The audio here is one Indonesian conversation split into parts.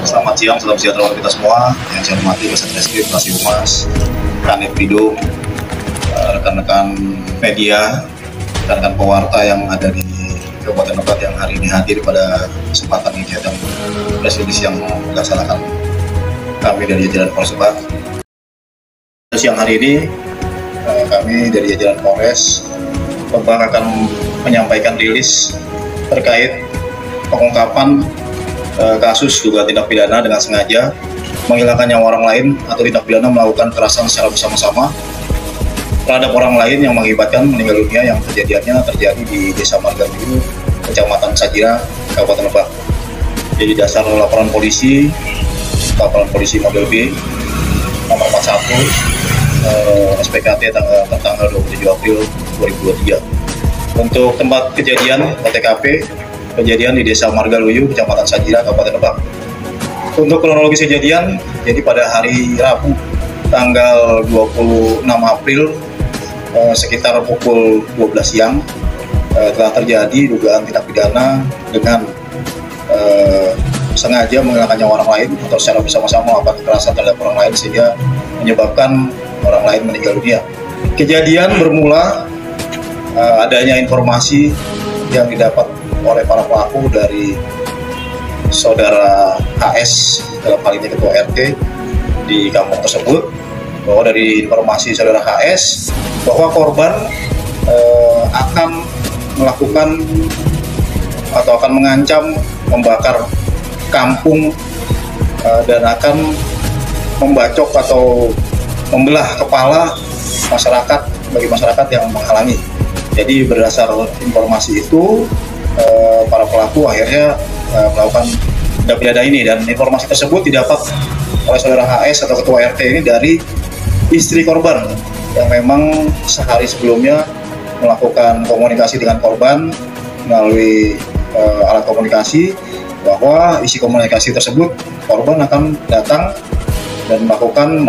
Selamat siang, salam sejahtera untuk kita semua. Yang saya hormati Kasat Reskrim, Kasih Humas, Kanit Bidum, rekan-rekan media, rekan-rekan pewarta yang ada di Kabupaten Lebak yang hari ini hadir pada kesempatan kegiatan press release yang dilaksanakan kami dari jajaran Polres Lebak. Siang hari ini kami dari jajaran Polres Lebak akan menyampaikan rilis terkait pengungkapan kasus dugaan tindak pidana dengan sengaja menghilangkan nyawa orang lain atau tindak pidana melakukan kekerasan secara bersama-sama terhadap orang lain yang mengakibatkan meninggal dunia yang terjadi di Desa Margaluyu, Kecamatan Sajira, Kabupaten Lebak. Jadi dasar laporan polisi model B nomor 41 SPKT tanggal 27 April 2023. Untuk tempat kejadian TKP kejadian di Desa Margaluyu, Kecamatan Sajira, Kabupaten Lebak. Untuk kronologis kejadian, jadi pada hari Rabu, tanggal 26 April, sekitar pukul 12 siang, telah terjadi dugaan tindak pidana dengan sengaja menghilangkan nyawa orang lain atau secara bersama-sama melakukan kekerasan terhadap orang lain sehingga menyebabkan orang lain meninggal dunia. Kejadian bermula adanya informasi yang didapat oleh para pelaku dari saudara HS, dalam hal ini ketua RT di kampung tersebut, bahwa dari informasi saudara HS bahwa korban akan melakukan atau akan mengancam membakar kampung dan akan membacok atau membelah kepala masyarakat bagi masyarakat yang menghalangi. Jadi berdasar informasi itu para pelaku akhirnya melakukan tindak pidana ini, dan informasi tersebut didapat oleh saudara HS atau ketua RT ini dari istri korban yang memang sehari sebelumnya melakukan komunikasi dengan korban melalui alat komunikasi, bahwa isi komunikasi tersebut korban akan datang dan melakukan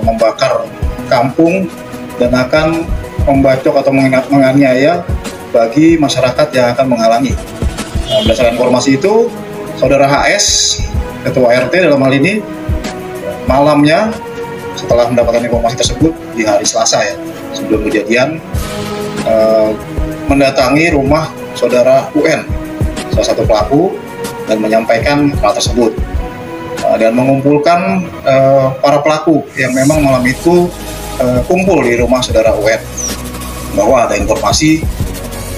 membakar kampung dan akan membacok atau menganiaya bagi masyarakat yang akan menghalangi. Berdasarkan informasi itu, saudara HS, ketua RT dalam hal ini, malamnya setelah mendapatkan informasi tersebut di hari Selasa ya, sebelum kejadian, mendatangi rumah saudara UN, salah satu pelaku, dan menyampaikan hal tersebut dan mengumpulkan para pelaku yang memang malam itu kumpul di rumah saudara UN, bahwa ada informasi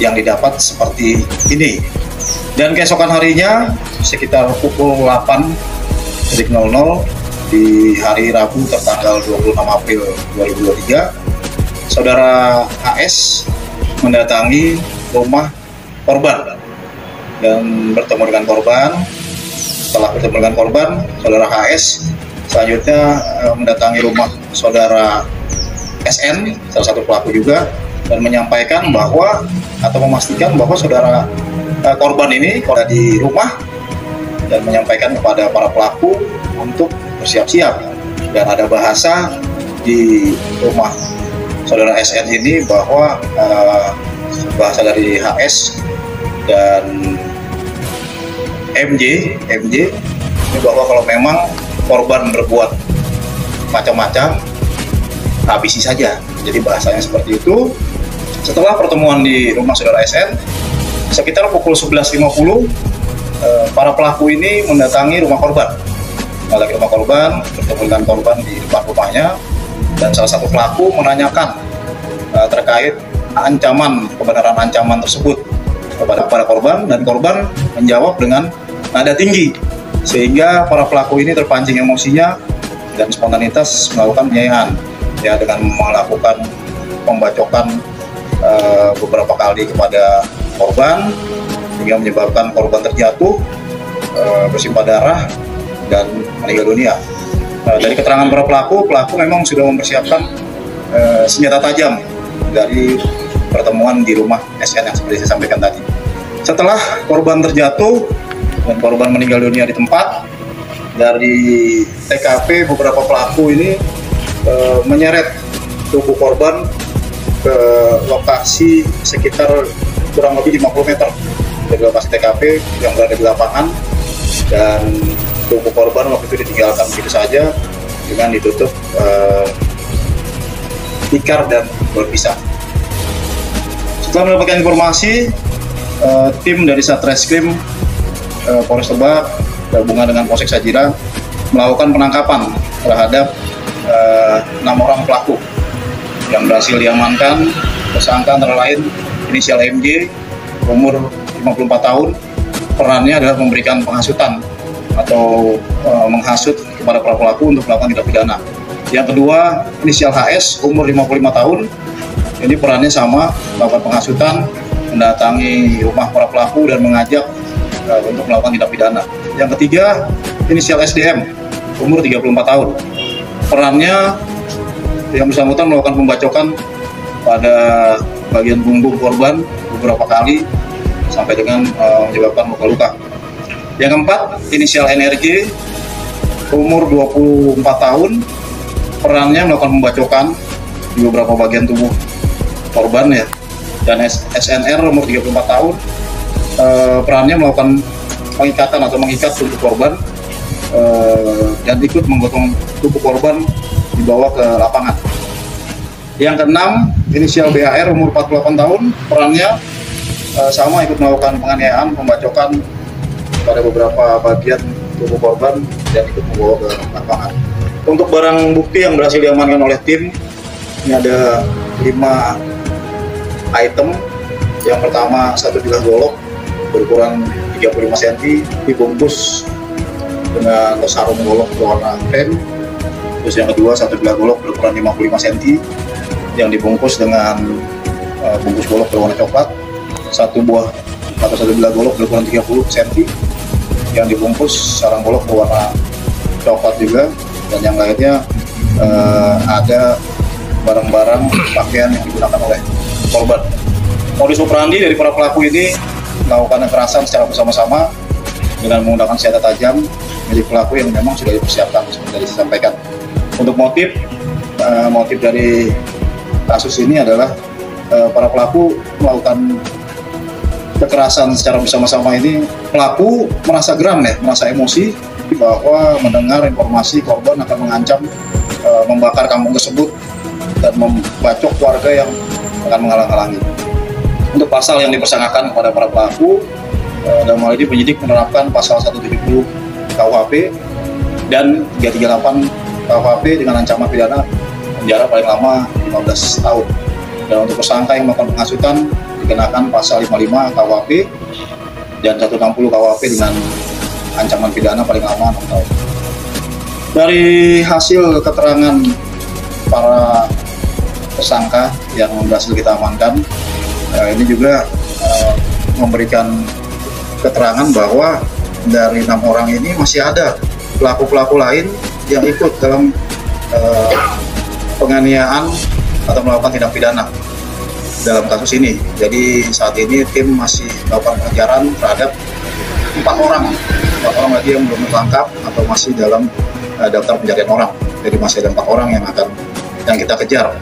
yang didapat seperti ini. Dan keesokan harinya sekitar pukul 8.00 di hari Rabu tertanggal 26 April 2023, saudara HS mendatangi rumah korban dan bertemu dengan korban. Setelah bertemu dengan korban, saudara HS selanjutnya mendatangi rumah saudara SN, salah satu pelaku juga, dan menyampaikan bahwa atau memastikan bahwa saudara korban ini ada di rumah, dan menyampaikan kepada para pelaku untuk bersiap-siap. Dan ada bahasa di rumah saudara SN ini bahwa bahasa dari HS dan MJ ini bahwa kalau memang korban berbuat macam-macam, habisi saja. Jadi bahasanya seperti itu. Setelah pertemuan di rumah saudara SN, sekitar pukul 11.50, para pelaku ini mendatangi rumah korban. Mendatangi rumah korban, bertemu dengan korban di depan rumahnya, dan salah satu pelaku menanyakan terkait kebenaran ancaman tersebut kepada korban, dan korban menjawab dengan nada tinggi, sehingga para pelaku ini terpancing emosinya dan spontanitas melakukan penganiayaan ya, dengan melakukan pembacokan beberapa kali kepada korban hingga menyebabkan korban terjatuh, bersimbah darah dan meninggal dunia. Dari keterangan para pelaku memang sudah mempersiapkan senjata tajam dari pertemuan di rumah SN yang seperti saya sampaikan tadi. Setelah korban terjatuh dan korban meninggal dunia di tempat, dari TKP beberapa pelaku ini menyeret tubuh korban ke lokasi sekitar kurang lebih 50 meter dari lokasi TKP yang berada di lapangan, dan tubuh korban waktu itu ditinggalkan begitu saja dengan ditutup tikar dan berpisah. Setelah mendapatkan informasi, tim dari Satreskrim Polres Lebak gabungan dengan Polsek Sajira melakukan penangkapan terhadap 6 orang pelaku yang berhasil diamankan. Tersangka antara lain inisial MJ, umur 54 tahun, perannya adalah memberikan penghasutan atau menghasut kepada para pelaku untuk melakukan tindak pidana. Yang kedua, inisial HS, umur 55 tahun, ini perannya sama, melakukan penghasutan, mendatangi rumah para pelaku dan mengajak untuk melakukan tindak pidana. Yang ketiga, inisial SDM, umur 34 tahun, perannya yang bersangkutan melakukan pembacokan pada bagian punggung korban beberapa kali sampai dengan menyebabkan luka-luka. Yang keempat, inisial NRJ, umur 24 tahun, perannya melakukan pembacokan di beberapa bagian tubuh korban ya. Dan SNR, umur 34 tahun, perannya melakukan pengikatan atau mengikat tubuh korban dan ikut menggotong tubuh korban dibawa ke lapangan. Yang keenam, inisial BAR, umur 48 tahun, perannya sama, ikut melakukan penganiayaan, pembacokan pada beberapa bagian tubuh korban dan ikut membawa ke lapangan. Untuk barang bukti yang berhasil diamankan oleh tim, ini ada 5 item. Yang pertama, 1 bilah golok berukuran 35 cm dibungkus dengan sarung golok berwarna krem. Terus yang kedua, 1 bilah golok berukuran 55 cm yang dibungkus dengan bungkus golok berwarna coklat. 1 bilah golok berukuran 30 cm yang dibungkus sarung golok berwarna coklat juga. Dan yang lainnya ada barang-barang pakaian yang digunakan oleh korban. Modus operandi dari para pelaku ini melakukan kekerasan secara bersama-sama dengan menggunakan senjata tajam milik pelaku yang memang sudah dipersiapkan seperti tadi saya sampaikan. Untuk motif dari kasus ini adalah para pelaku melakukan kekerasan secara bersama-sama ini. Pelaku merasa geram ya, merasa emosi bahwa mendengar informasi korban akan mengancam membakar kampung tersebut dan membacok warga yang akan menghalang-halangi. Untuk pasal yang dipersangkakan kepada para pelaku, dalam hal ini penyidik menerapkan pasal 170 KUHP dan 338 KUHP dengan ancaman pidana penjara paling lama 15 tahun. Dan untuk tersangka yang melakukan penghasutan dikenakan pasal 55 KUHP dan 160 KUHP dengan ancaman pidana paling lama 6 tahun. Dari hasil keterangan para tersangka yang berhasil kita amankan, ini juga memberikan keterangan bahwa dari 6 orang ini masih ada pelaku-pelaku lain yang ikut dalam penganiayaan atau melakukan tindak pidana dalam kasus ini. Jadi saat ini tim masih melakukan pengejaran terhadap 4 orang lagi yang belum ditangkap atau masih dalam daftar pencarian orang. Jadi masih ada 4 orang yang kita kejar.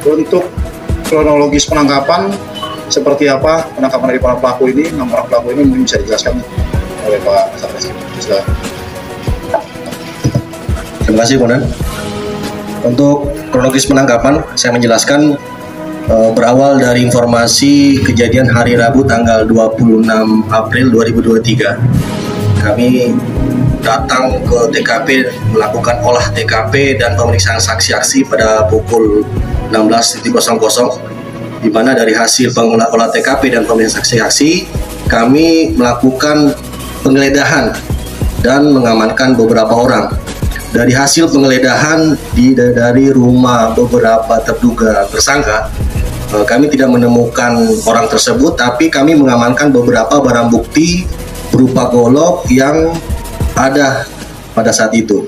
Untuk kronologis penangkapan seperti apa penangkapan dari para pelaku ini, 6 orang pelaku ini mungkin bisa dijelaskan oleh Pak Satreskrim. Terima kasih, Komandan. Untuk kronologis penangkapan, saya menjelaskan berawal dari informasi kejadian hari Rabu tanggal 26 April 2023. Kami datang ke TKP melakukan olah TKP dan pemeriksaan saksi-saksi pada pukul 16.00, di mana dari hasil olah TKP dan pemeriksaan saksi-saksi kami melakukan penggeledahan dan mengamankan beberapa orang. Dari hasil penggeledahan dari rumah beberapa terduga tersangka, kami tidak menemukan orang tersebut, tapi kami mengamankan beberapa barang bukti berupa golok yang ada pada saat itu.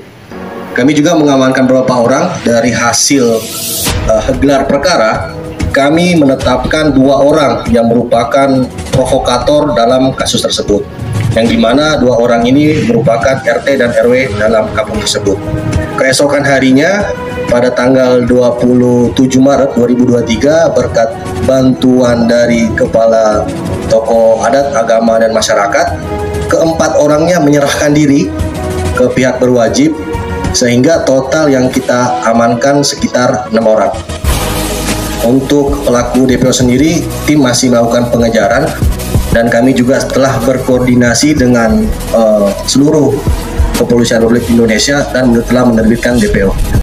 Kami juga mengamankan beberapa orang. Dari hasil gelar perkara, kami menetapkan 2 orang yang merupakan provokator dalam kasus tersebut, yang dimana 2 orang ini merupakan RT dan RW dalam kampung tersebut. Keesokan harinya, pada tanggal 27 Maret 2023, berkat bantuan dari kepala tokoh adat, agama, dan masyarakat, keempat orangnya menyerahkan diri ke pihak berwajib, sehingga total yang kita amankan sekitar 6 orang. Untuk pelaku DPO sendiri, tim masih melakukan pengejaran dan kami juga telah berkoordinasi dengan seluruh Kepolisian Republik Indonesia dan telah menerbitkan DPO.